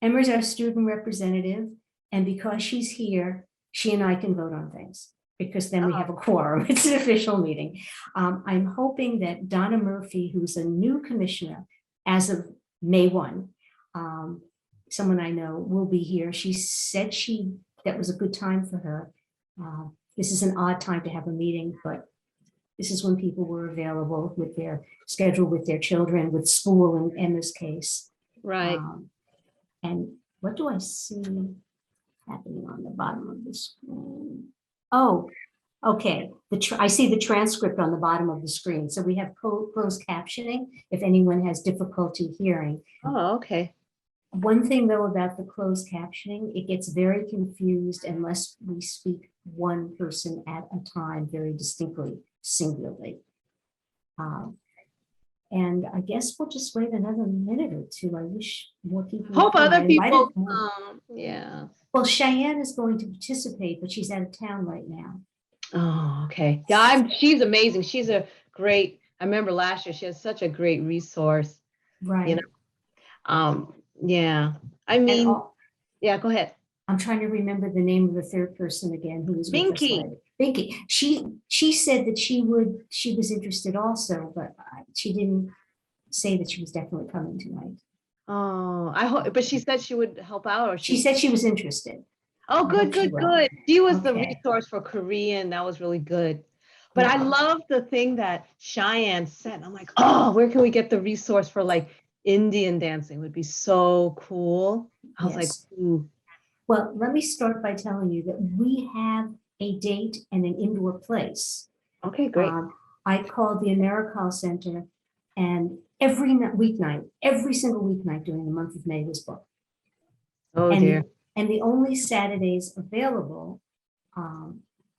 Emma's our student representative, and because she's here, she and I can vote on things, because then we have a quorum. It's an official meeting. I'm hoping that Donna Murphy, who's a new commissioner as of May 1, someone I know will be here. She said that was a good time for her. This is an odd time to have a meeting, but this is when people were available with their schedule, with their children, with school in Emma's case. Right. And what do I see happening on the bottom of the screen? Oh, okay. I see the transcript on the bottom of the screen. So we have closed captioning if anyone has difficulty hearing. Oh, okay. One thing though about the closed captioning, it gets very confused unless we speak one person at a time very distinctly, singularly. And I guess we'll just wait another minute or two. I wish more people. Hope other people. Yeah. Well, Cheyenne is going to participate, but she's out of town right now. Oh, okay. Yeah, she's amazing. She's a great. I remember last year she has such a great resource. Right. You know. Yeah. I mean. Yeah. Go ahead. I'm trying to remember the name of the third person again who was with us later. Binky. She said that she was interested also, but she didn't say that she was definitely coming tonight. Oh, I hope, but she said she would help out, or she said she was interested. Oh, good. She was the resource for Korean. That was really good. But I love the thing that Cheyenne said. I'm like, oh, where can we get the resource for like Indian dancing? Would be so cool. I was like, ooh. Well, let me start by telling you that we have a date and an indoor place. Okay, great. I called the AmeriCall Center, and every weeknight, every single weeknight during the month of May was booked. Oh, dear. And the only Saturdays available,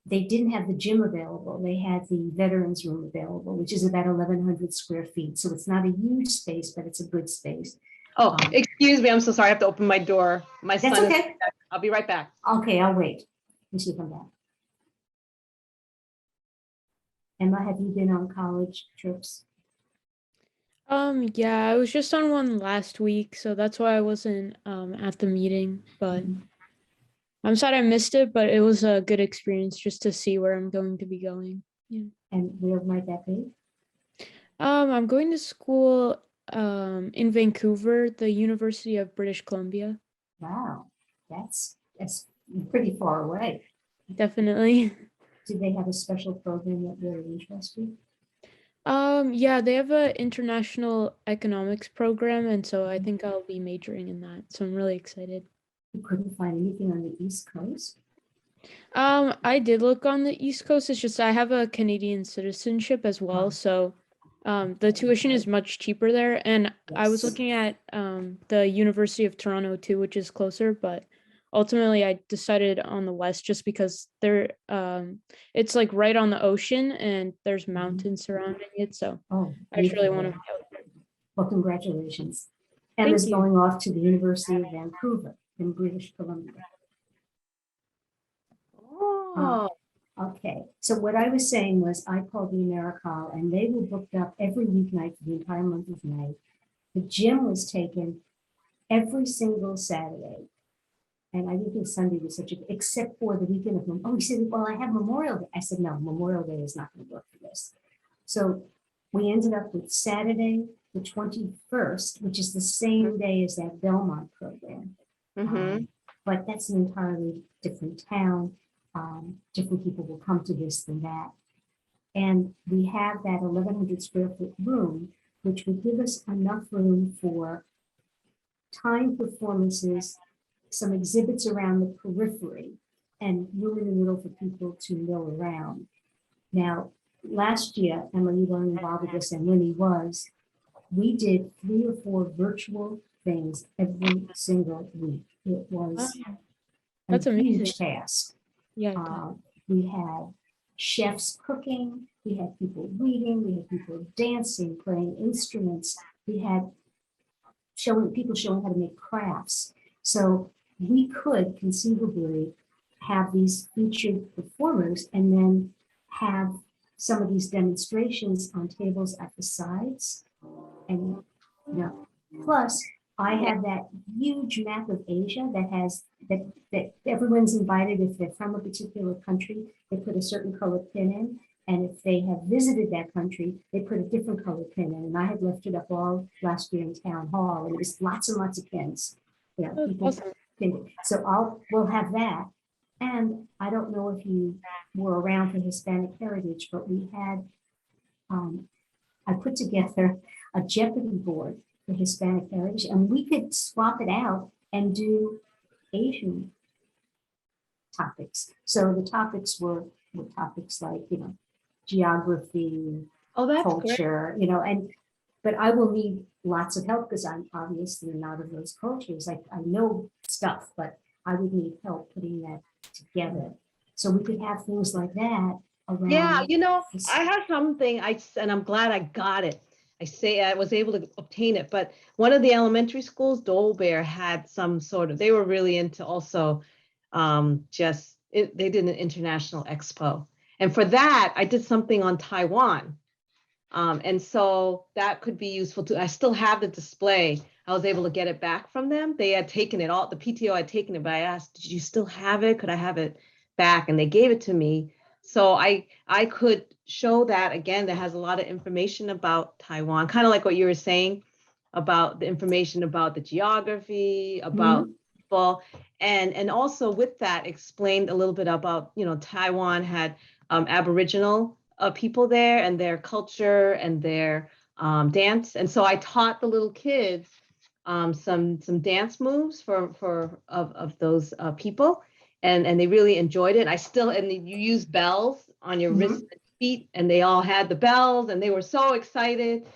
they didn't have the gym available. They had the veterans room available, which is about 1,100 square feet. So it's not a huge space, but it's a good space. Oh, excuse me. I'm so sorry. I have to open my door. My son. That's okay. I'll be right back. Okay, I'll wait. Let me come back. Emma, have you been on college trips? Yeah, I was just on one last week, so that's why I wasn't at the meeting, but I'm sad I missed it, but it was a good experience just to see where I'm going to be going. Yeah. And where might that be? I'm going to school in Vancouver, the University of British Columbia. Wow, that's pretty far away. Definitely. Do they have a special program that really interests you? Yeah, they have an international economics program, and so I think I'll be majoring in that. So I'm really excited. You couldn't find anything on the East Coast? I did look on the East Coast. It's just I have a Canadian citizenship as well, so the tuition is much cheaper there. And I was looking at the University of Toronto too, which is closer, but ultimately I decided on the West just because it's like right on the ocean and there's mountains surrounding it. So I just really want to go there. Well, congratulations. Emma's going off to the University of Vancouver in British Columbia. Oh. Okay, so what I was saying was I called the AmeriCall and they were booked up every weeknight for the entire month of May. The gym was taken every single Saturday. And I didn't think Sunday was except for the weekend of, he said, well, I have Memorial Day. I said, no, Memorial Day is not going to work for this. So we ended up with Saturday, the 21st, which is the same day as that Belmont program. But that's an entirely different town. Different people will come to this than that. And we have that 1,100 square foot room, which would give us enough room for timed performances, some exhibits around the periphery, and room in the middle for people to mill around. Now, last year, Emily was involved with this, and Winnie was, we did 3 or 4 virtual things every single week. It was That's a amazing. huge task. Yeah. We had chefs cooking, we had people reading, we had people dancing, playing instruments, we had people showing how to make crafts. So we could conceivably have these featured performers and then have some of these demonstrations on tables at the sides. And plus I have that huge map of Asia that has, that everyone's invited if they're from a particular country, they put a certain color pin in. And if they have visited that country, they put a different color pin in. And I had left it up all last year in town hall, and it was lots and lots of pins. You know, Oh, people awesome. pinned it. So we'll have that. And I don't know if you were around for Hispanic Heritage, but we had, I put together a Jeopardy board for Hispanic Heritage, and we could swap it out and do Asian topics. So the topics were topics like, you know, geography, Oh, that's great. culture, you know, but I will need lots of help because I'm obviously not of those cultures. I know stuff, but I would need help putting that together. So we could have things like that around. Yeah, you know, this- I have something and I'm glad I got it. I was able to obtain it, but one of the elementary schools, Dole Bear, had some sort of, they were really into also they did an international expo. And for that, I did something on Taiwan. And so that could be useful too. I still have the display. I was able to get it back from them. They had taken it all, the PTO had taken it, but I asked, did you still have it? Could I have it back? And they gave it to me. So I could show that again, that has a lot of information about Taiwan, kind of like what you were saying about the information about the geography, about people. And also with that explained a little bit about, you know, Taiwan had Aboriginal people there and their culture and their dance. And so I taught the little kids some dance moves of those people. And they really enjoyed it. And you use bells on your wrists and feet, and they all had the bells and they were so excited.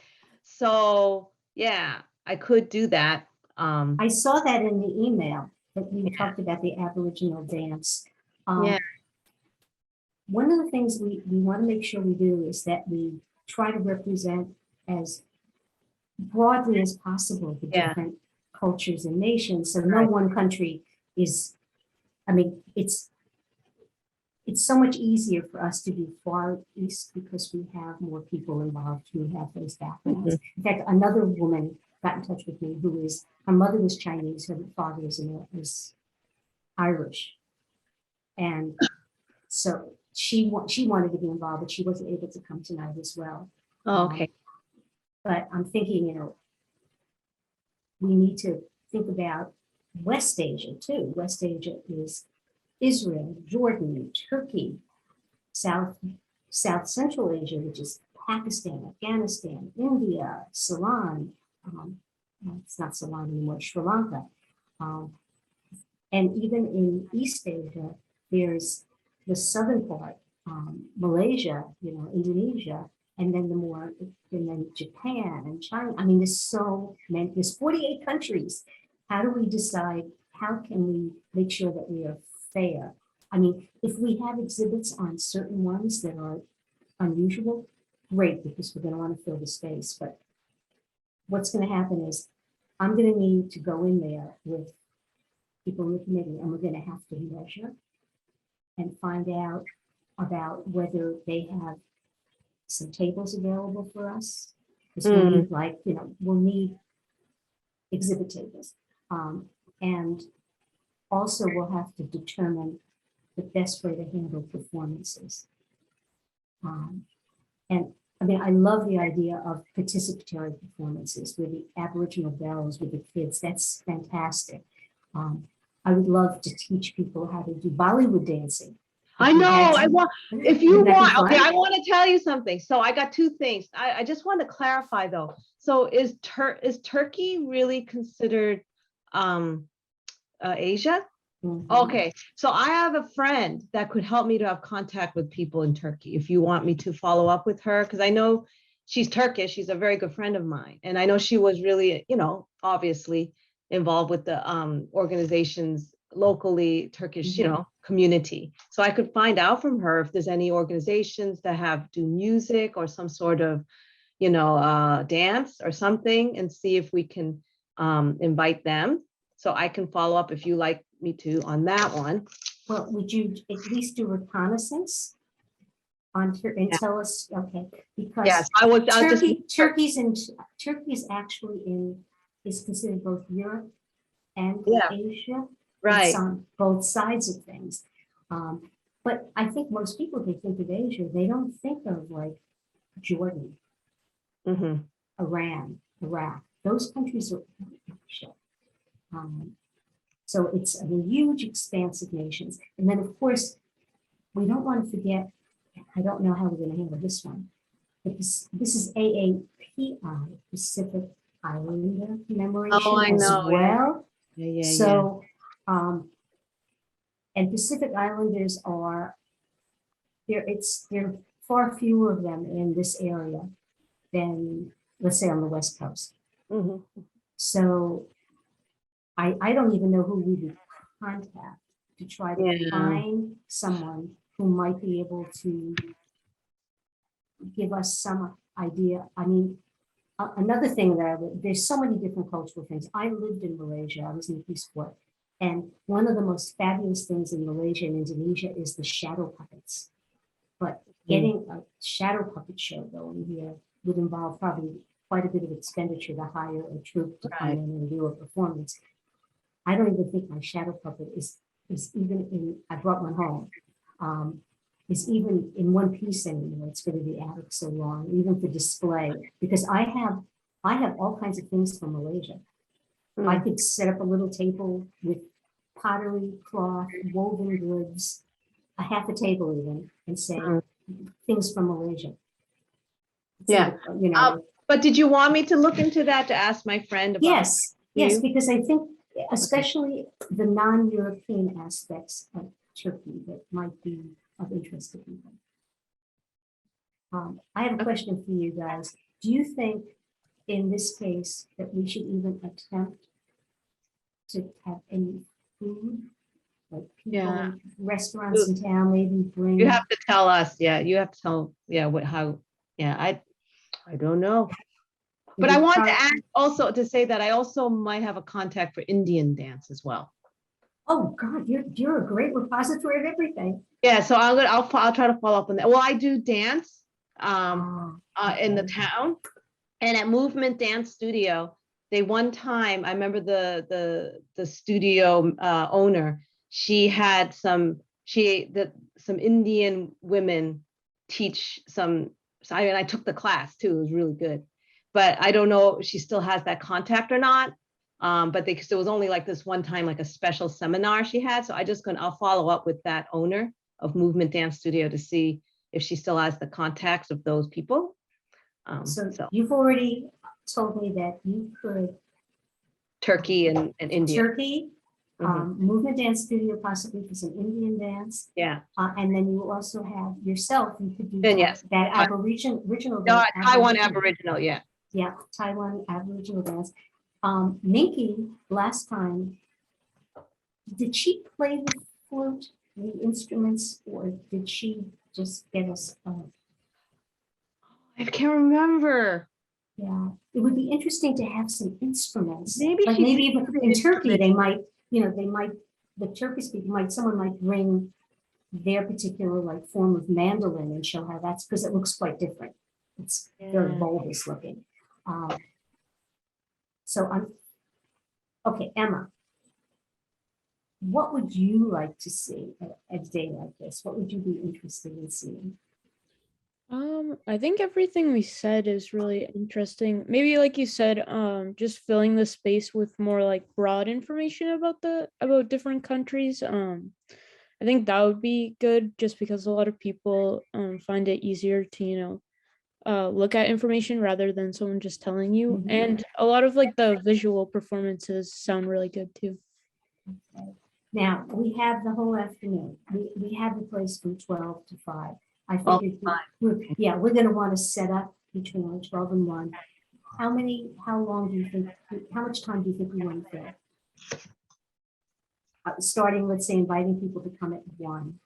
So yeah, I could do that. I saw that in the email that you talked about the Aboriginal dance. Yeah. One of the things we want to make sure we do is that we try to represent as broadly as possible the different cultures and nations. So no one country is, I mean, it's so much easier for us to be far east because we have more people involved who have those backgrounds. In fact, another woman got in touch with me who is, her mother was Chinese, her father was Irish. And so she wanted to be involved, but she wasn't able to come tonight as well. Oh, okay. But I'm thinking, you know, we need to think about West Asia too. West Asia is Israel, Jordan, Turkey, South Central Asia, which is Pakistan, Afghanistan, India, Ceylon. It's not Ceylon anymore, Sri Lanka. And even in East Asia, there's the southern part, Malaysia, you know, Indonesia, and then Japan and China. I mean, there's 48 countries. How do we decide, how can we make sure that we are fair? I mean, if we have exhibits on certain ones that are unusual, great, because we're going to want to fill the space. But what's going to happen is I'm going to need to go in there with people in the committee, and we're going to have to measure and find out about whether they have some tables available for us. Because we'll need, like, you know, we'll need exhibit tables. And also we'll have to determine the best way to handle performances. And I mean, I love the idea of participatory performances with the Aboriginal bells with the kids. That's fantastic. I would love to teach people how to do Bollywood dancing. I know. If you want, okay, I want to tell you something. So I got two things. I just want to clarify though. So is Turkey really considered Asia? Okay, so I have a friend that could help me to have contact with people in Turkey if you want me to follow up with her, because I know she's Turkish. She's a very good friend of mine. And I know she was really, you know, obviously involved with the organizations locally, Turkish, you know, community. So I could find out from her if there's any organizations that do music or some sort of, you know, dance or something, and see if we can invite them. So I can follow up if you like me to on that one. Well, would you at least do reconnaissance on and tell us, okay, because yes, Turkey's actually in is considered both Europe and Yeah. Asia. Right. It's on both sides of things. But I think most people, they think of Asia, they don't think of like Jordan, Hmm. Iran, Iraq. Those countries are Asia. So it's a huge expanse of nations. And then, of course, we don't want to forget, I don't know how we're going to handle this one, but this is AAPI, Pacific Islander Oh, I commemoration as know. well. Yeah. So, and Pacific Islanders are, there are far fewer of them in this area than, let's say, on the West Coast. Hmm. So I don't even know who we would contact to try to Yeah. find someone who might be able to give us some idea. I mean, another thing that there's so many different cultural things. I lived in Malaysia. I was in the Peace Corps. And one of the most fabulous things in Malaysia and Indonesia is the shadow puppets. But getting a shadow puppet show going here would involve probably quite a bit of expenditure to hire a troupe to come Right. in and do a performance. I don't even think my shadow puppet is even in, I brought one home, is even in one piece anymore. It's going to be attic so long, even for display, because I have all kinds of things from Malaysia. I could set up a little table with pottery, cloth, woven goods, a half a table even, and say things from Malaysia. Yeah. So, you know. But did you want me to look into that, to ask my friend about? Yes, yes, you? because I think especially the non-European aspects of Turkey that might be of interest to people. I have a question for you guys. Do you think in this case that we should even attempt to have any food? Like people, Yeah. restaurants in town, maybe bring. You have to tell us. Yeah, you have to tell. Yeah, how? Yeah, I don't know. But I want to add also to say that I also might have a contact for Indian dance as well. Oh God, you're a great repository of everything. Yeah, so I'll try to follow up on that. Well, I do dance in the town, and at Movement Dance Studio, they one time, I remember the studio owner, she had some Indian women teach some. So I took the class too. It was really good, but I don't know if she still has that contact or not. But there was only like this one time, like a special seminar she had. So I'll follow up with that owner of Movement Dance Studio to see if she still has the contacts of those people. So you've already told me that you could. Turkey and India. Turkey, Movement Dance Studio, possibly for some Indian dance. Yeah. And then you will also have yourself, you could do yes. that Aboriginal. Taiwan Aboriginal, yeah. Yeah, Taiwan Aboriginal dance. Minky, last time, did she play the flute, the instruments, or did she just get us? I can't remember. Yeah, it would be interesting to have some instruments. Maybe like maybe even in Turkey, they might, the Turkish people someone might bring their particular like form of mandolin and show how that's, because it looks quite different. It's very bulbous looking. So okay, Emma, what would you like to see at a day like this? What would you be interested in seeing? I think everything we said is really interesting. Maybe like you said, just filling the space with more like broad information about different countries. I think that would be good just because a lot of people find it easier to, look at information rather than someone just telling you. Mhm. And a lot of like the visual performances sound really good too. Okay. Now we have the whole afternoon. We have the place from 12 to 5. I figured we're going to want to set up between 12 and 1. How long do you think, how much time do you think we want to fill? Starting, let's say, inviting people to come at 1.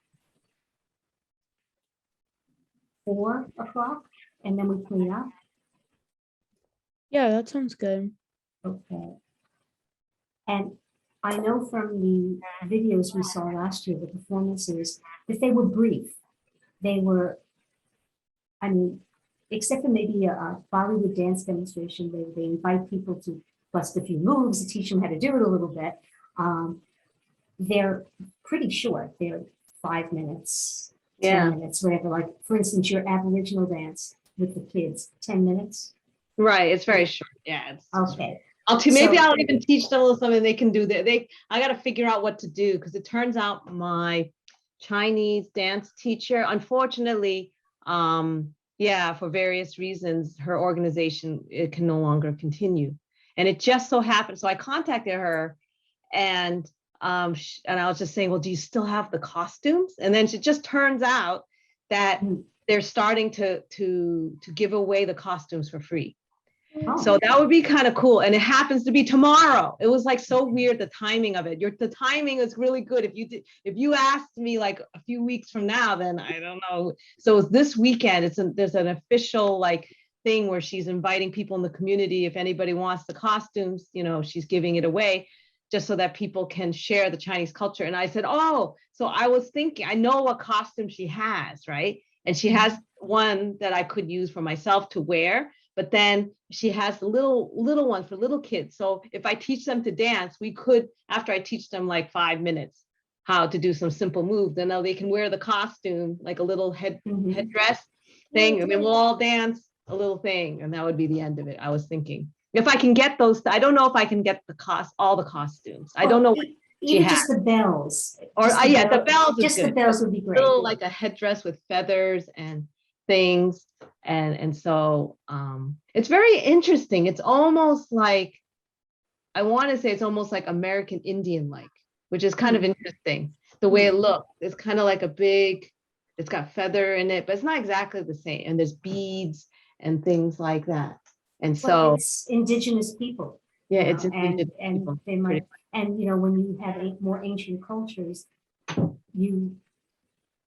4 o'clock, and then we clean up. Yeah, that sounds good. Okay. And I know from the videos we saw last year, the performances, that they were brief. They were, except for maybe a Bollywood dance demonstration, they invite people to plus a few moves to teach them how to do it a little bit. They're pretty short. They're 5 minutes, 10 minutes, whatever. Like, for instance, your Aboriginal dance with the kids, 10 minutes. Right. It's very short. Yeah. It's Okay. Maybe So- I'll even teach them a little something they can do that. I got to figure out what to do, because it turns out my Chinese dance teacher, unfortunately, for various reasons, her organization, it can no longer continue. And it just so happened. So I contacted her, and I was just saying, well, do you still have the costumes? And then it just turns out that they're starting to give away the costumes for free. Oh. So that would be kind of cool. And it happens to be tomorrow. It was like so weird, the timing of it. The timing is really good. If you asked me like a few weeks from now, then I don't know. So it's this weekend. There's an official like thing where she's inviting people in the community. If anybody wants the costumes, she's giving it away just so that people can share the Chinese culture. And I said, oh, so I was thinking, I know what costume she has, right? And she has one that I could use for myself to wear. But then she has the little one for little kids. So if I teach them to dance, we could, after I teach them like 5 minutes how to do some simple moves, then now they can wear the costume, like a little headdress thing. And then we'll all dance a little thing. And that would be the end of it. I was thinking, if I can get those, I don't know if I can get all the costumes. I don't know what she Even has. just the bells. Or the bells. Just the bells would be great. Little like a headdress with feathers and things. And so it's very interesting. It's almost like, I want to say it's almost like American Indian like, which is kind of interesting. The way it looks, it's kind of like it's got feather in it, but it's not exactly the same. And there's beads and things like that. And so it's indigenous people. Yeah, it's and they might, and when you have more ancient cultures, you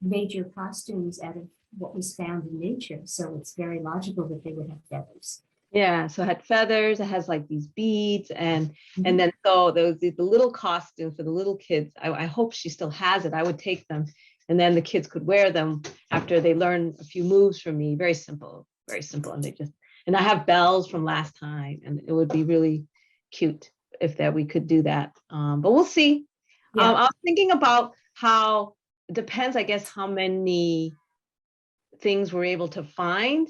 made your costumes out of what was found in nature. So it's very logical that they would have feathers. Yeah, so it had feathers, it has like these beads, and then so there was the little costume for the little kids. I hope she still has it. I would take them, and then the kids could wear them after they learn a few moves from me. Very simple, and I have bells from last time, and it would be really cute if we could do that. But we'll see. Yeah. I was thinking about how it depends, I guess, how many things we're able to find.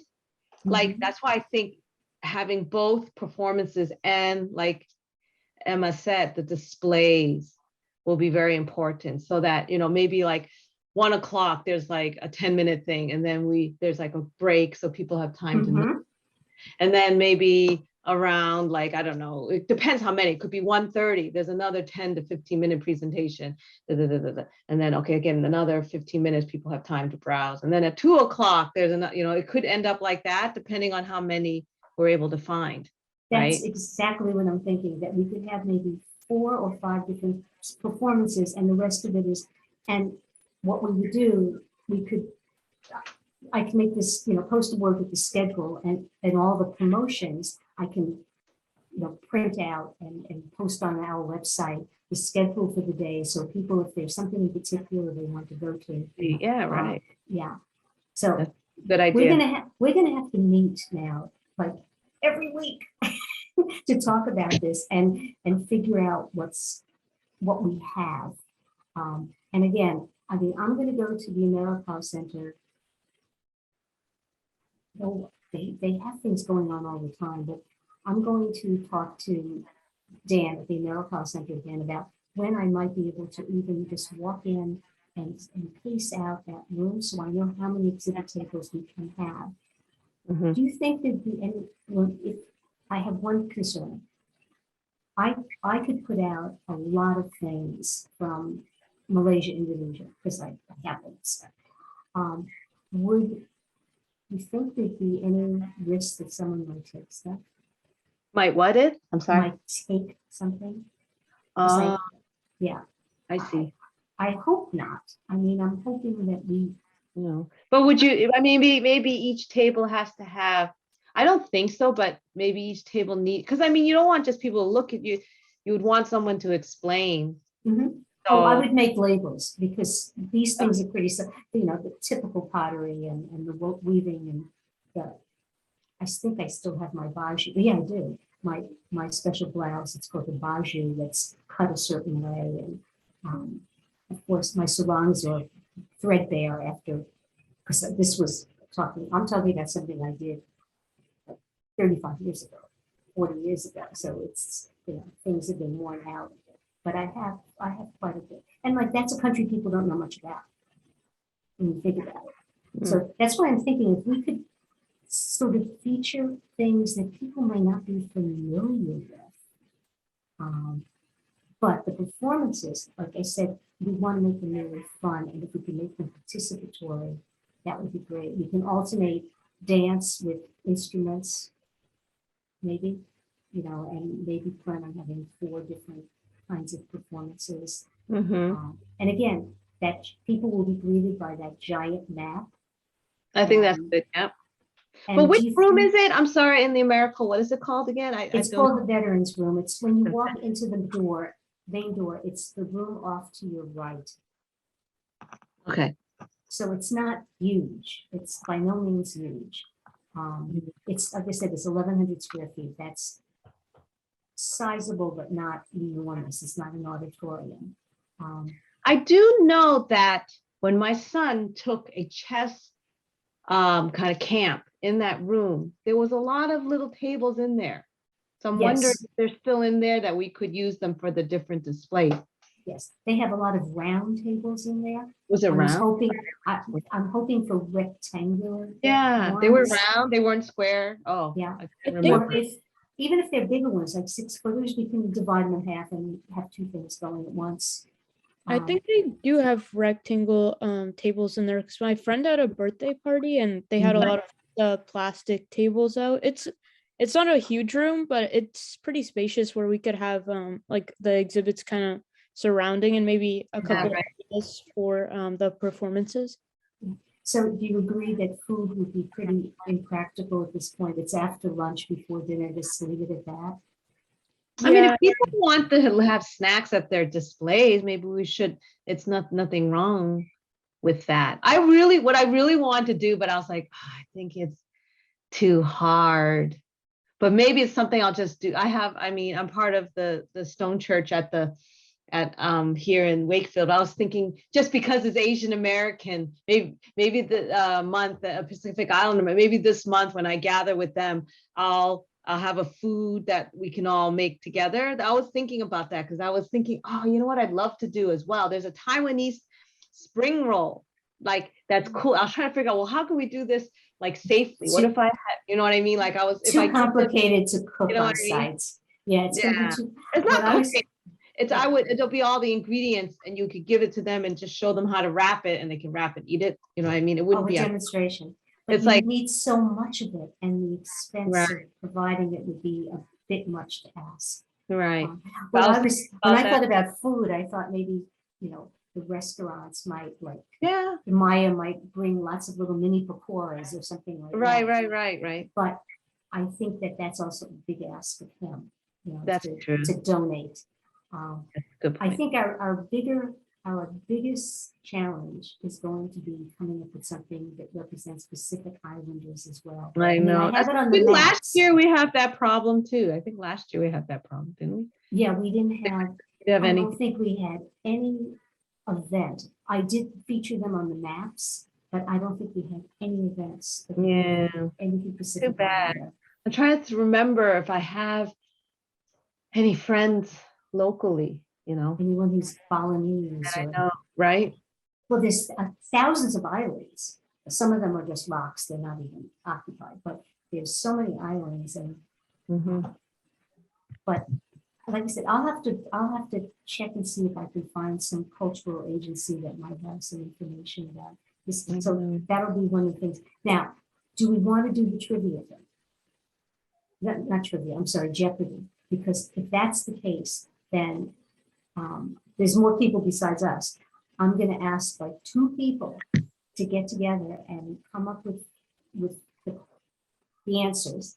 Like, that's why I think having both performances and, like Emma said, the displays will be very important, so that, maybe like 1 o'clock, there's like a 10-minute thing, and then there's like a break so people have time to move. And then maybe around, like, I don't know, it depends how many. It could be 1:30, there's another 10 to 15-minute presentation, and then again another 15 minutes, people have time to browse, and then at 2 o'clock there's another, it could end up like that depending on how many we're able to find. That's right? exactly what I'm thinking, that we could have maybe 4 or 5 different performances, and the rest of it is, and what we would do, I can make this, post a word with the schedule and all the promotions. I can, print out and post on our website the schedule for the day. So people, if there's something in particular they want to go to. Yeah, right. Yeah. So That's a good idea. We're gonna have to meet now, like every week, to talk about this and figure out what we have. And again, I'm going to go to the AmeriCorps Center. They have things going on all the time, but I'm going to talk to Dan at the AmeriCorps Center again about when I might be able to even just walk in and pace out that room, so I know how many exhibit tables we can have. Do you think there'd be any, if I have one concern, I could put out a lot of things from Malaysia, Indonesia, because I have them. Would you think there'd be any risk that someone might take stuff? Might what it? I'm sorry. Might take something? Yeah. I see. I hope not. I mean, I'm hoping that we. No, but would you? I mean, maybe each table has to have. I don't think so, but maybe each table because I mean, you don't want just people to look at you. You would want someone to explain. So, I would make labels, because these things are pretty, the typical pottery and the weaving and I think I still have my baju. Yeah, I do. My special blouse, it's called the baju, that's cut a certain way. And of course, my sarongs are threadbare after, because I'm talking about something I did 35 years ago, 40 years ago. So it's, things have been worn out. But I have quite a bit. And like, that's a country people don't know much about when you think about it. So that's why I'm thinking if we could sort of feature things that people may not be familiar with. But the performances, like I said, we want to make them really fun. And if we can make them participatory, that would be great. We can alternate dance with instruments, maybe, and maybe plan on having 4 different kinds of performances. And again, that people will be greeted by that giant map. I think that's good. Yeah. But which room is it? I'm sorry, in the America, what is it called again? It's called the Veterans Room. It's when you walk into the main door, it's the room off to your right. Okay. So it's not huge. It's by no means huge. It's, like I said, it's 1,100 square feet. That's sizable, but not enormous. It's not an auditorium. I do know that when my son took a chess kind of camp in that room, there was a lot of little tables in there. So I'm wondering if they're still in there, that we could use them for the different displays. Yes, they have a lot of round tables in there. Was it round? I'm hoping for rectangular. Yeah, ones. they were round. They weren't square. Oh, Yeah. I can't Or remember. even if they're bigger ones, like 6-footers, we can divide them in half and have 2 things going at once. I think they do have rectangle tables in there because my friend had a birthday party and they had a lot of the plastic tables out. It's not a huge room, but it's pretty spacious where we could have like the exhibits kind of surrounding and maybe a couple of tables for the performances. So do you agree that food would be pretty impractical at this point? It's after lunch, before dinner, just leave it at that. I mean, if people want to have snacks at their displays, maybe we should. It's nothing wrong with that. What I really want to do, but I was like, I think it's too hard. But maybe it's something I'll just do. I'm part of the Stone Church at here in Wakefield. I was thinking, just because it's Asian American, maybe the month, Pacific Islander, maybe this month when I gather with them, I'll have a food that we can all make together. I was thinking about that because I was thinking, oh, you know what I'd love to do as well? There's a Taiwanese spring roll, like that's cool. I was trying to figure out, well, how can we do this like safely? What if I had, you know what I mean? Like too complicated to cook on sites. Yeah, it's gonna be too. It's not cooking. It'll be all the ingredients, and you could give it to them and just show them how to wrap it, and they can wrap it, eat it. You know what I mean? It wouldn't be a demonstration. But it's you like need so much of it, and the expense of providing it would be a bit much to ask. Right. When I thought about food, I thought maybe, the restaurants might Maya might bring lots of little mini pakoras or something like that. Right. But I think that's also a big ask of him, That's true. To donate. Good point. I think our biggest challenge is going to be coming up with something that represents Pacific Islanders as well. I know. I have it on the maps. Last year we have that problem too. I think last year we had that problem, didn't we? Yeah, we didn't have. I don't think we had any event. I did feature them on the maps, but I don't think we had any events. Anything Pacific. Too bad. Islander. I'm trying to remember if I have any friends locally. Anyone who's Balinese. I know, right? Well, there's thousands of islands. Some of them are just rocks; they're not even occupied. But there's so many islands, and but like I said, I'll have to check and see if I can find some cultural agency that might have some information about this. So that'll be one of the things. Now, do we want to do the trivia thing? Not trivia. I'm sorry, Jeopardy. Because if that's the case, then there's more people besides us. I'm going to ask like 2 people to get together and come up with the answers,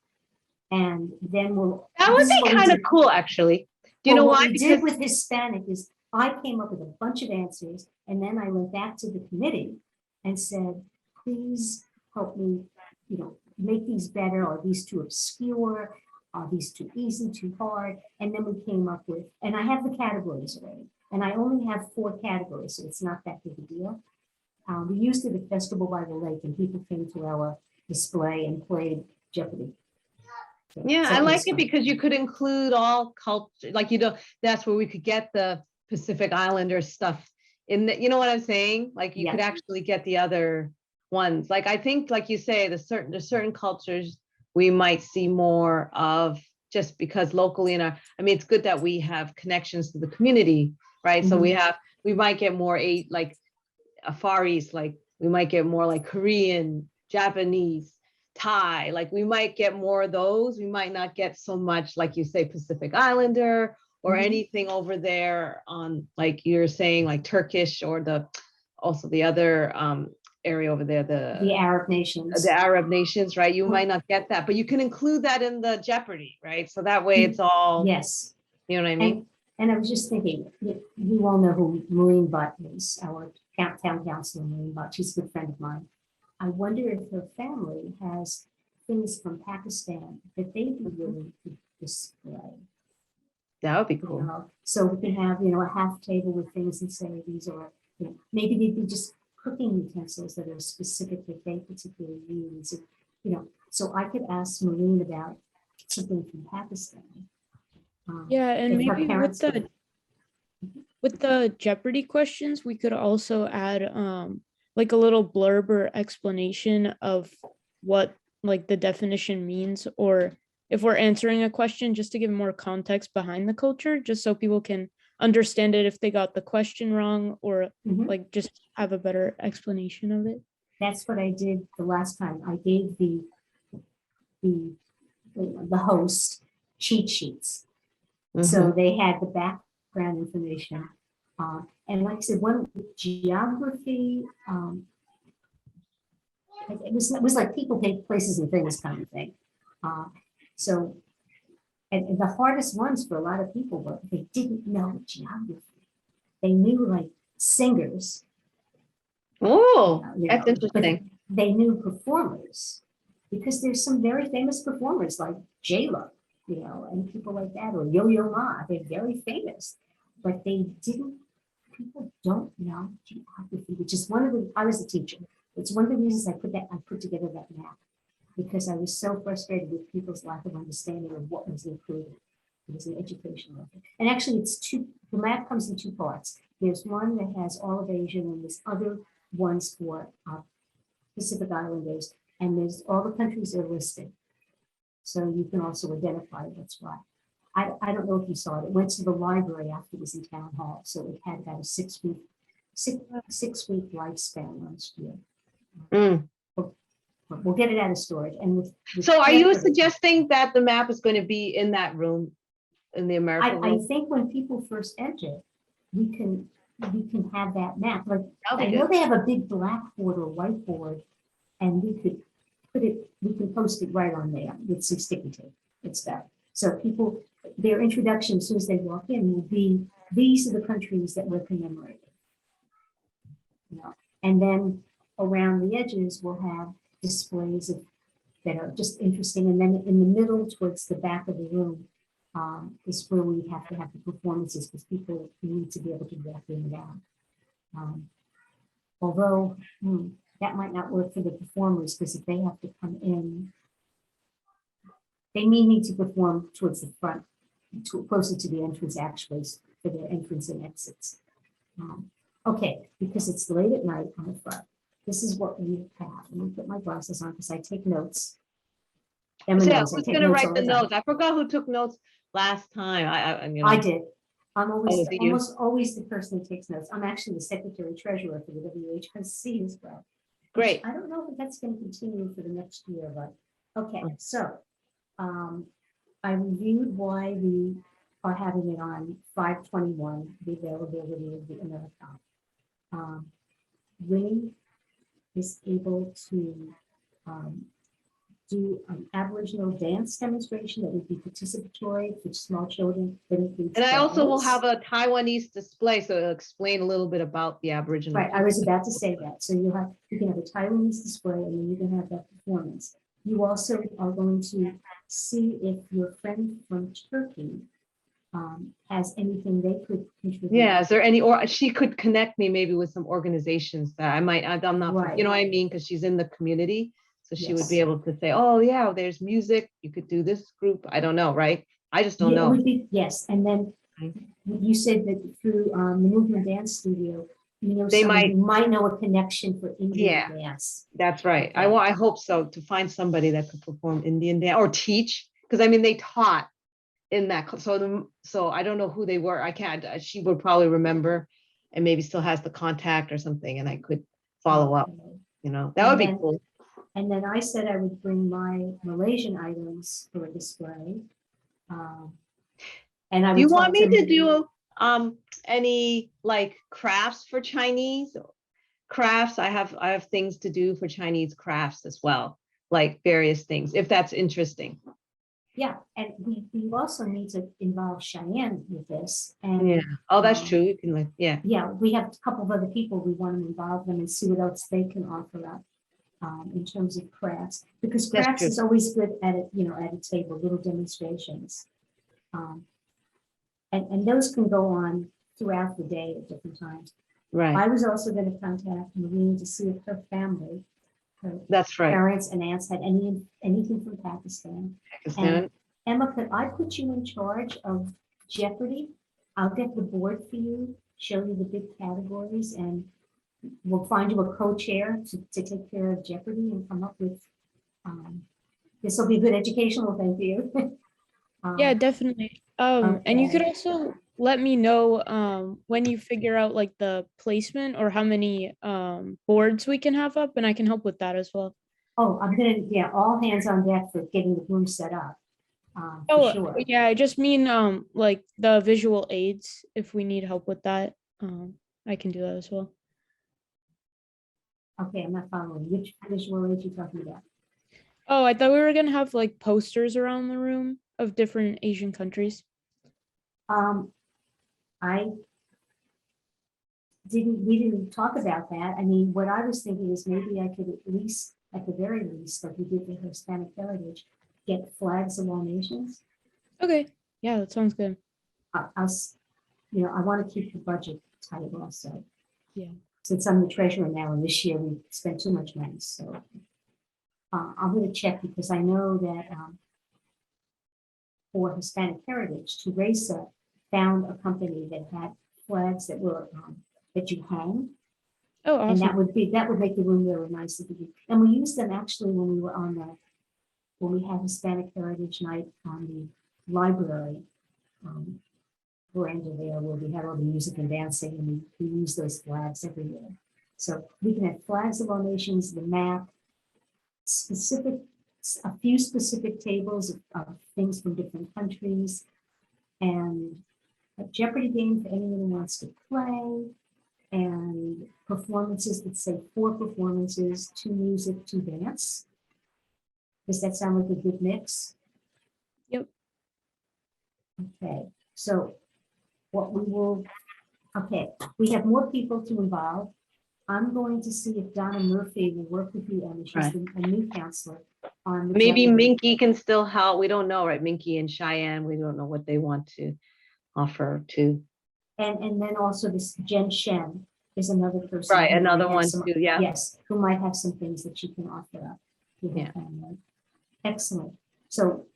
and then That would be kind of cool, actually. Do you know why? What we did with Hispanic is I came up with a bunch of answers, and then I went back to the committee and said, "Please help me, make these better? Are these too obscure? Are these too easy, too hard? And then we came up with, and I have the categories already, and I only have 4 categories, so it's not that big a deal. We used it at Festival by the Lake, and people came to our display and played Jeopardy. So- Yeah, so I like was it fun. because you could include all culture, like, you know, that's where we could get the Pacific Islander stuff in the, you know what I'm saying? Like you could Yeah. actually get the other ones. Like, I think, like you say, there's certain cultures we might see more of just because locally in our, I mean, it's good that we have connections to the community, right? So we might get more like a Far East, like we might get more like Korean, Japanese, Thai, like we might get more of those. We might not get so much, like you say, Pacific Islander or anything over there on, like you're saying, like Turkish or also the other area over there, The Arab nations. the Arab nations, right? You Well- might not get that, but you can include that in the Jeopardy, right? So that way it's all, Yes. you know what I mean? And I was just thinking, you all know who Maureen Butt is, our town councilor, Maureen Butt. She's a good friend of mine. I wonder if her family has things from Pakistan that they'd be willing to display. That would be You cool. know, so we can have, a half table with things and say these are, maybe they'd be just cooking utensils that are specific that they particularly use. So I could ask Maureen about something from Pakistan. Yeah, and if her maybe parents would- with the Jeopardy questions, we could also add like a little blurb or explanation of what like the definition means, or if we're answering a question, just to give more context behind the culture, just so people can understand it if they got the question wrong, or Mhm. like just have a better explanation of it. That's what I did the last time. I gave the host cheat sheets. So they had the background information. And like I said, one with geography, it was like people, places and things kind of thing. So, and the hardest ones for a lot of people were they didn't know geography. They knew like singers. Oh, you that's know, interesting. but they knew performers because there's some very famous performers like J-Lo, and people like that, or Yo-Yo Ma. They're very famous, but people don't know geography, which is I was a teacher. It's one of the reasons I put together that map, because I was so frustrated with people's lack of understanding of what was included. It was an educational effort. And actually the map comes in 2 parts. There's one that has all of Asia, and there's other ones for Pacific Islanders, and there's all the countries are listed. So you can also identify what's what. I don't know if you saw it. It went to the library after it was in town hall. So it had about a 6-week lifespan last year. But we'll get it out of storage. And with So are you Jeopardy, suggesting that the map is going to be in that room, in the American I room? think when people first enter, we can have that map. Like That'll I be know good. they have a big blackboard or whiteboard, and we can post it right on there with some sticky tape. It's better. So people, their introduction as soon as they walk in will be, these are the countries that we're commemorating. And then around the edges, we'll have displays that are just interesting. And then in the middle, towards the back of the room, is where we have to have the performances, because people need to be able to walk in and out. Although that might not work for the performers, because if they have to come in, they may need to perform towards the front, closer to the entrance actually, for their entrance and exits. Okay, because it's late at night on the front. This is what we have. Let me put my glasses on because I take notes. Emma So knows I who's take going to notes write all the the time. notes? I forgot who took notes last time. I did. I'm always is it you? almost always the person who takes notes. I'm actually the secretary treasurer for the WHSC as well. Great. I don't know if that's going to continue for the next year, but okay. So I reviewed why we are having it on 5/21, the availability of the Americana. Winnie is able to do an Aboriginal dance demonstration that would be participatory for small children. That includes And I also will adults. have a Taiwanese display, so it'll explain a little bit about the Aboriginal. Right, I was about to say that. So you can have a Taiwanese display, and then you can have that performance. You also are going to see if your friend from Turkey has anything they could contribute. Yeah, is there any, or she could connect me maybe with some organizations that I might, I'm not, Right. you know what I mean? Because she's in the community. So she would be Yes. able to say, oh yeah, there's music, you could do this group. I don't know, right? I just don't Yeah, it know. would be, yes, and then Okay. you said that through the Movement Dance Studio, you know, They someone might, who might know a connection for Indian yeah, dance. that's right. Okay. I hope so, to find somebody that could perform Indian dance or teach, because I mean, they taught in that, so I don't know who they were. I can't, she would probably remember and maybe still has the contact or something, and I could follow up, Okay. you know, that would And be then- cool. And then I said I would bring my Malaysian items for a display. And I Do you would want talk me to to, do any like crafts for Chinese crafts? I have things to do for Chinese crafts as well, like various things, if that's interesting. yeah, and we also need to involve Cheyenne with this. And Yeah. Oh, that's true. You can like, yeah. yeah, we have a couple of other people we want to involve them and see what else they can offer up in terms of crafts, because That's crafts true. is always good at it, you know, at a table, little demonstrations. And those can go on throughout the day at different times. Right. I was also going to contact Maureen to see if her family, her That's right. parents and aunts had anything from Pakistan. Pakistan. Emma, could I put you in charge of Jeopardy? I'll get the board for you, show you the big categories, and we'll find you a co-chair to take care of Jeopardy and come up with, this will be a good educational thing for you. Yeah, definitely. And you could Okay. also let me know when you figure out like the placement or how many boards we can have up, and I can help with that as well. Oh, I'm gonna, yeah, all hands on deck for getting the room set up, for Oh, sure. yeah, I just mean like the visual aids, if we need help with that, I can do that as well. Okay, I'm not following. Which visual aids you talking about? Oh, I thought we were gonna have like posters around the room of different Asian countries. I we didn't talk about that. I mean, what I was thinking is maybe I could at least, at the very least, like we did with Hispanic Heritage, get flags of all nations. Okay, yeah, that sounds good. You know, I want to keep the budget tight also. Yeah. Since I'm the treasurer now, and this year we spent too much money, so I'm going to check, because I know that for Hispanic Heritage, Teresa found a company that had flags that were that you hang. Oh, And that awesome. would make the room really nice. And we used them actually when we were on when we had Hispanic Heritage Night on the library veranda there, where we had all the music and dancing, and we use those flags everywhere. So we can have flags of all nations, the map, a few specific tables of things from different countries, and a Jeopardy game for anyone who wants to play, and performances that say 4 performances, 2 music, 2 dance. Does that sound like a good mix? Yep. Okay, so what we will, okay, we have more people to involve. I'm going to see if Donna Murphy will work with you, Emma. She's Right. a new counselor on the Maybe Jeopardy. Minky can still help. We don't know, right? Minky and Cheyenne, we don't know what they want to offer to. And then also this Jen Shen is another person. Right, who might another have one some- too, yeah. Yes, who might have some things that she can offer up to her Yeah. family. Excellent. So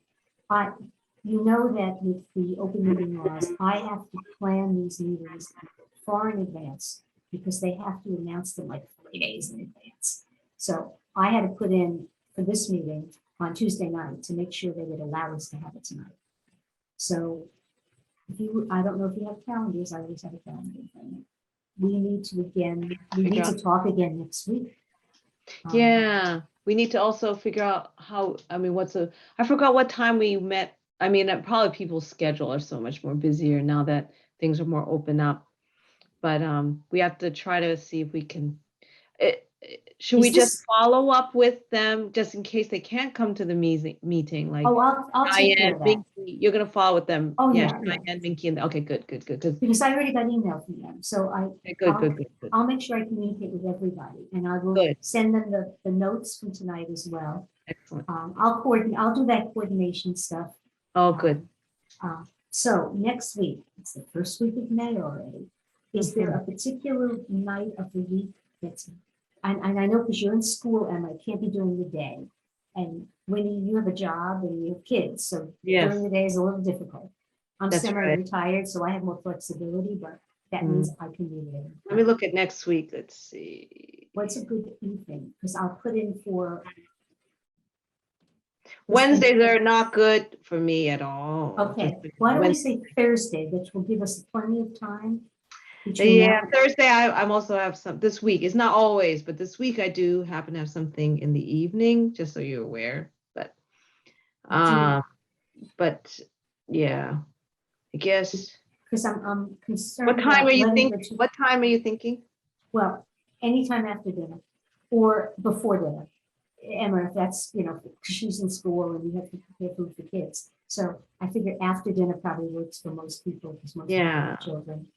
you know that with the open meeting laws, I have to plan these meetings far in advance, because they have to announce them like 3 days in advance. So I had to put in for this meeting on Tuesday night to make sure they would allow us to have it tonight. So I don't know if you have calendars. I always have a calendar. We need to talk again next week. Yeah, we need to also figure out how, I mean, I forgot what time we met. I mean, probably people's schedule are so much more busier now that things are more open up. But we have to try to see if we can, should we Is just this- follow up with them just in case they can't come to the meeting? Like Oh, I'll take care Diane, of that. Minky, you're gonna follow with them. Oh, Yeah, yeah. Diane, Minky, and okay, good. Because I already got email from them, so Okay, good. I'll make sure I communicate with everybody, and I will Good. send them the notes from tonight as well. Excellent. I'll do that coordination stuff. Oh, good. So next week, it's the first week of May already. Is there a particular night of the week that's, and I know because you're in school, Emma, it can't be during the day. And when you have a job and you have kids, so Yes. during the day is a little difficult. I'm That's right. semi-retired, so I have more flexibility, but that means I can be there. Let me look at next week. Let's see. What's a good evening? Because I'll put in for. Wednesdays are not good for me at all. Okay, Just why don't we Wednesday- say Thursday, which will give us plenty of time? between Yeah, now- Thursday, I'm also have some, this week, it's not always, but this week I do happen to have something in the evening, just so you're aware, but yeah, I guess. Because I'm concerned. What time about are you letting thinking? the two- What time are you thinking? Well, anytime after dinner or before dinner. Emma, if that's, 'cause she's in school and you have to prepare food for kids. So I figure after dinner probably works for most people because most people Yeah. have children.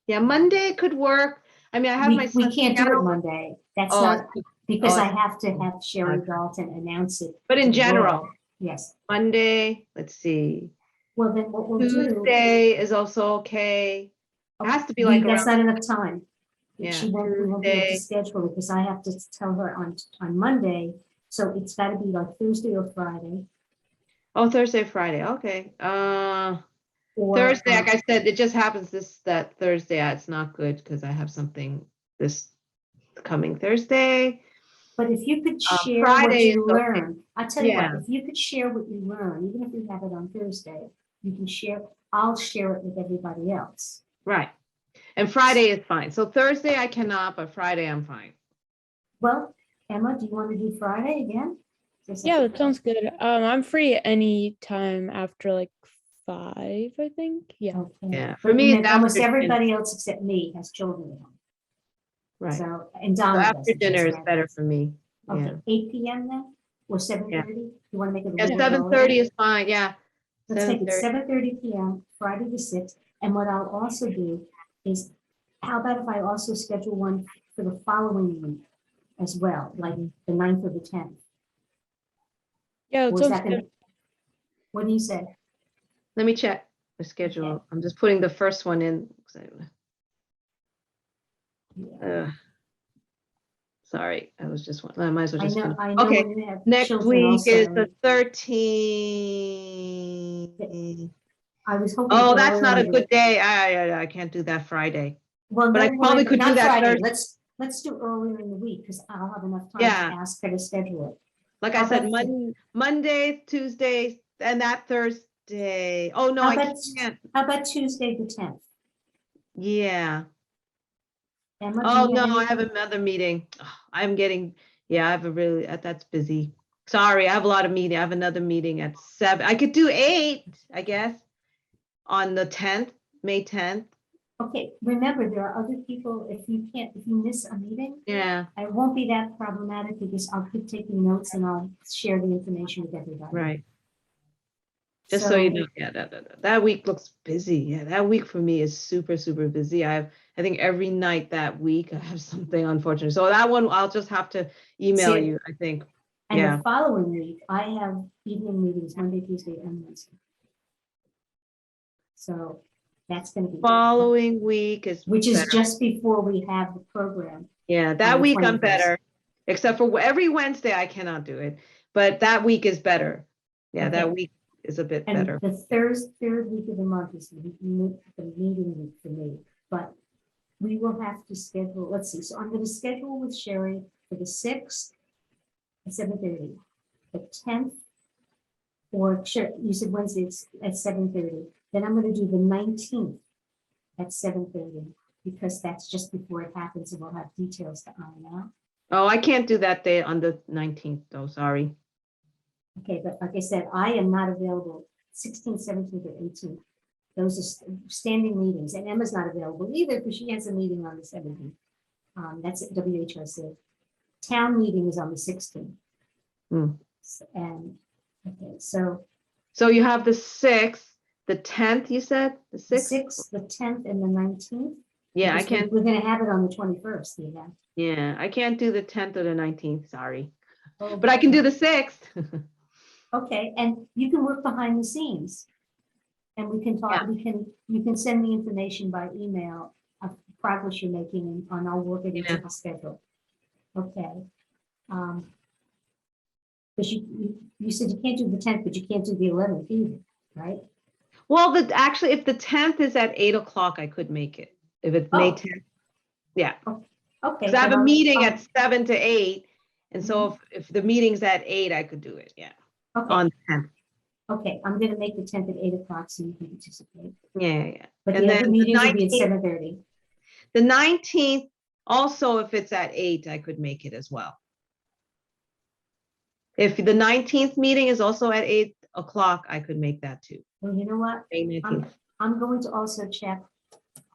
Yeah, Monday could work. I mean, I have my We son's can't do it piano- Monday. That's Oh, not, because oh, I have to have Sherry okay. Dalton announce it. But in to the general, world. Yes. Monday, let's see. Well, then what we'll do. Tuesday is also okay. It has to be like That's around, not enough time. Yeah, We won't be able to Tuesday. schedule it because I have to tell her on Monday. So it's got to be like Thursday or Friday. Oh, Thursday, Friday, okay. Or Thursday, like I said, it just happens that Thursday, it's not good because I have something this coming Thursday. But if you could share what Friday you is okay. learn, I'll tell you Yeah. what, if you could share what you learn, even if you have it on Thursday, you can share, I'll share it with everybody else. Right. And Friday is fine. So Thursday I cannot, but Friday I'm fine. Well, Emma, do you want to do Friday again? Yeah, that sounds good. I'm free any time after like 5, I think. Yeah. Okay. Yeah, for But me, it's almost after dinner. everybody else except me has children at home. Right. So So, and Donna after doesn't, dinner she's is better married. for me. Okay, Yeah. 8 PM then, or 7:30? You want to make it a Yeah, little 7:30 earlier? is fine. Yeah. Let's make it 7:30. 7:30 PM, Friday the 6th. And what I'll also do is, how about if I also schedule one for the following week as well, like the 9th or the 10th? Yeah, Or that is sounds that gonna, good. what do you say? Let me check the schedule. Okay. I'm just putting the first one in. Yeah. Sorry, I was just, I might as well I just know, finish. I know Okay, when you have next children week is also. the 13th. I was hoping. Oh, that's not a earlier. good day. I can't do that Friday. Well, but I no, probably could do not that Friday. Thursday. Let's do earlier in the week because I'll have enough time Yeah. to ask her to schedule it. Like How I said, about the- Monday, Tuesday, and that Thursday. Oh, no, How I about- can't. How about Tuesday, the 10th? Yeah. Emma, do Oh, you no, I anything? have another meeting. I have a really, that's busy. Sorry, I have a lot of meeting. I have another meeting at 7. I could do 8, I guess, on the 10th, May 10th. Okay, remember, there are other people, if you miss a meeting, Yeah, it won't be that problematic because I'll keep taking notes and I'll share the information with everybody. right. Just so you know, yeah, that week looks busy. Yeah, that week for me is super, super busy. I think every night that week I have something unfortunate. So that one, I'll just have to email See, you, I think. And Yeah. the following week, I have evening meetings Monday, Tuesday, and Wednesday. So that's gonna be. Following week is Which is better. just before we have the program. Yeah, on that the week I'm 21st. better, except for every Wednesday I cannot do it, but that week is better. Yeah, that Okay. week is a bit And better. the third week of the month is the meeting week for me, but we will have to schedule, let's see, so I'm gonna schedule with Sherry for the 6th at 7:30, the 10th, or sure, you said Wednesday it's at 7:30, then I'm gonna do the 19th at 7:30, because that's just before it happens and we'll have details to iron out. Oh, I can't do that day on the 19th though, sorry. Okay, but like I said, I am not available 16th, 17th, or 18th. Those are standing meetings, and Emma's not available either because she has a meeting on the 17th. That's at WHRC. town meeting is on the 16th. Hmm. And, okay, so So you have the 6th, the 10th, you said, the the 6th? 6th, the 10th, and the 19th. Yeah, I because we- can't, We're gonna have it on the 21st, the event. yeah, I can't do the 10th or the 19th, sorry. Oh, But I can do the 6th. okay, and you can work behind the scenes. And we can talk, you can send me information by email of progress you're making and I'll work it into Yeah. the schedule. Okay. Because you said you can't do the 10th, but you can't do the 11th either, right? Well, actually, if the 10th is at 8 o'clock, I could make it. If it's May Oh. 10th. Yeah, Okay. because I have then a meeting I'll- at 7 to 8. And so if the meeting's at 8, I could do it, yeah, Okay, on the 10th. okay, I'm gonna make the 10th at 8 o'clock so you can participate. Yeah. But And the then other the meetings will be at 19th 7:30. The 19th, also, if it's at 8, I could make it as well. If the 19th meeting is also at 8 o'clock, I could make that too. Well, you know what? May 19th. I'm going to also check,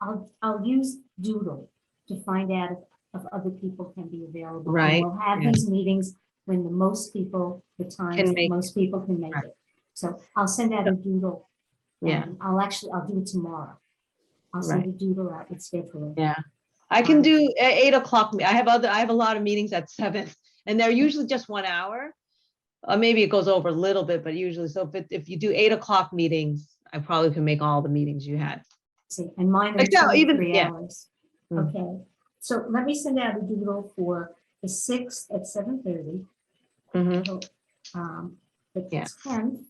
I'll use Doodle to find out if other people can be available. And Right, we'll have yeah. these meetings when the most people, the times Can that make most people can make right. it. So I'll send out a Doodle. Yeah. and I'll do it tomorrow. I'll send Right. a Doodle out with scheduling. Yeah. I can do at 8 o'clock. I have a lot of meetings at 7, and they're usually just 1 hour. Maybe it goes over a little bit, but usually, so if you do 8 o'clock meetings, I probably can make all the meetings you had. See, and mine are Except even- 23 yeah. hours. Mm. Okay, so let me send out a Doodle for the 6th at 7:30. Mhm. The Yeah. 10th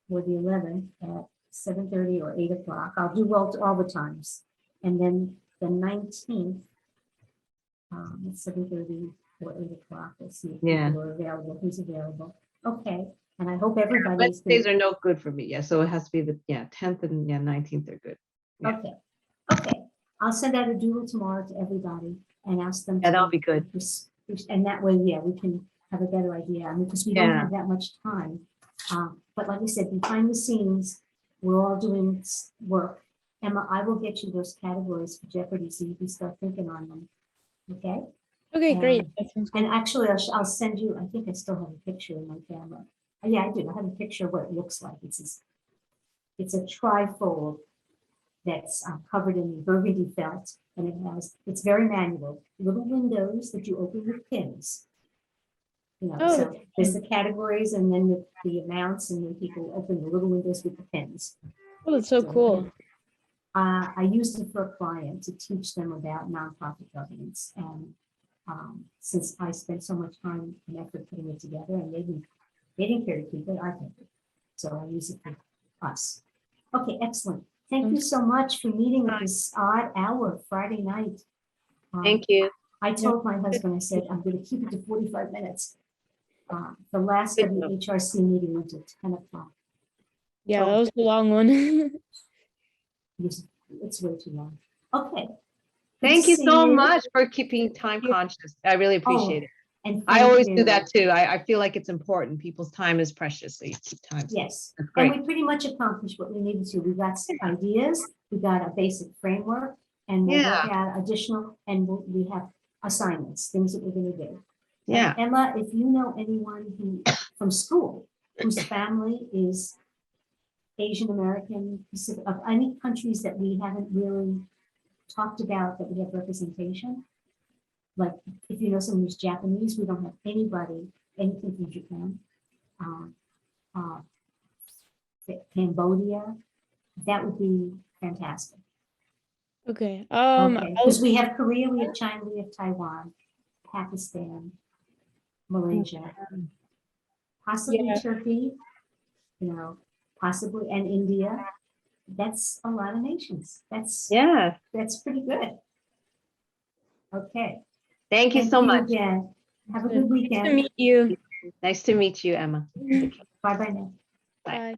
or the 11th at 7:30 or 8 o'clock. I'll do all the times. And then the 19th at 7:30 or 8 o'clock. Let's see if Yeah. people are available, who's available. Okay, and I hope everybody's. Wednesdays are no good for me. Yeah, so it has to be the 10th and 19th are good. Yeah. Okay, okay. I'll send out a doodle tomorrow to everybody and ask them. Yeah, to that'll be good. And that way, yeah, we can have a better idea. I mean, because we don't Yeah. have that much time. But like I said, behind the scenes, we're all doing work. Emma, I will get you those categories for Jeopardy so you can start thinking on them. Okay? Okay, great. And- That sounds And good. actually, I'll send you, I think I still have a picture in my camera. Yeah, I do. I have a picture of what it looks like. It's a trifold that's covered in burgundy felt, and it's very manual, little windows that you open with pins. You know, Oh, so there's the categories and then the amounts, and then people open the little windows with the pins. Oh, that's so cool. I used it for a client to teach them about nonprofit governance, and since I spent so much time and effort putting it together, and they didn't care to keep it, I kept it. So I use it for us. Okay, excellent. Thank you so much for meeting at this odd hour Friday night. Thank you. I told my husband, I said, I'm going to keep it to 45 minutes. The last WHRC meeting went to 10 o'clock. Yeah, that was a long one. It's way too long. Okay. Good Thank to you see so much for keeping time you. conscious. I really appreciate it. And I thank always you. do that too. I feel like it's important. People's time is precious, so you keep time. Yes, That's and great. we pretty much accomplished what we needed to. We got some ideas, we got a basic framework, and we'll work out additional, and we have assignments, things that we're gonna do. Yeah. And Emma, if you know anyone who, from school, whose family is Asian American, Pacific, of any countries that we haven't really talked about that we have representation, like if you know someone who's Japanese, we don't have anything from Japan. Cambodia, that would be fantastic. Okay. Okay, because we have Korea, we have China, we have Taiwan, Pakistan, Malaysia, possibly Yeah. Turkey, possibly, and India. That's a lot of nations. That's pretty good. Okay. Thank you so much. Again. Have a Nice good to weekend. meet you. Nice to meet you, Emma. Bye bye now. Bye. Bye.